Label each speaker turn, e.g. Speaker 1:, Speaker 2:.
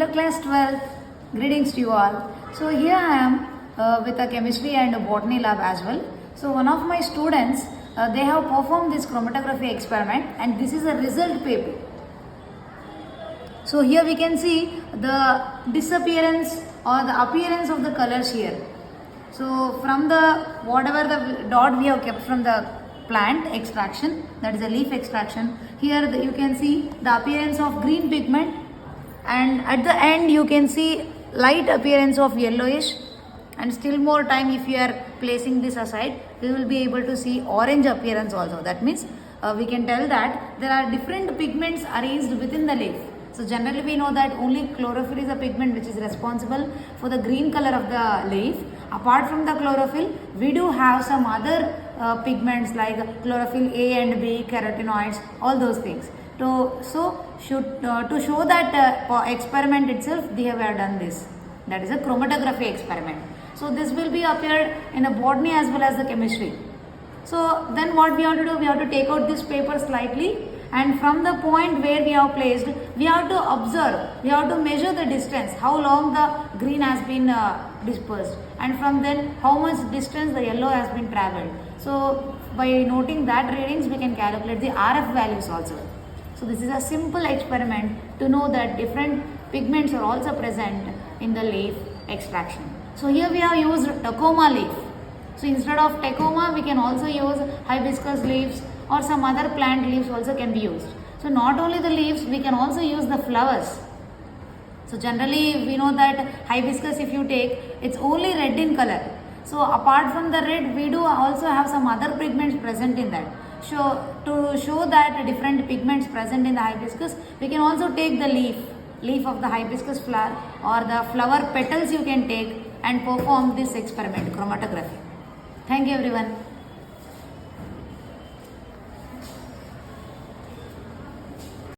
Speaker 1: Hello class 12th, greetings to you all. So here I am with a chemistry and a botany lab as well. So one of my students, they have performed this chromatography experiment and this is a result paper. So here we can see the disappearance or the appearance of the colors here. So from the whatever the dot we have kept from the plant extraction, that is a leaf extraction, here you can see the appearance of green pigment, and at the end you can see light appearance of yellowish, and still more time if you are placing this aside we will be able to see orange appearance also. That means we can tell that there are different pigments arranged within the leaf. So generally we know that only chlorophyll is a pigment which is responsible for the green color of the leaf. Apart from the chlorophyll, we do have some other pigments like chlorophyll A and B, carotenoids, all those things. To show that experiment itself, they have done this. That is a chromatography experiment. So this will be appeared in the botany as well as the chemistry. So then what we have to do, we have to take out this paper slightly, and from the point where we have placed, we have to observe, we have to measure the distance, how long the green has been dispersed, and from then how much distance the yellow has been travelled. So by noting that readings, we can calculate the RF values also. So this is a simple experiment to know that different pigments are also present in the leaf extraction. So here we have used Tecoma leaf. So instead of Tecoma, we can also use hibiscus leaves, or some other plant leaves also can be used. So not only the leaves, we can also use the flowers. So generally we know that hibiscus, if you take, it's only red in color. So apart from the red, we do also have some other pigments present in that. So to show that different pigments present in the hibiscus, we can also take the leaf of the hibiscus flower, or the flower petals you can take and perform this experiment, chromatography. Thank you everyone.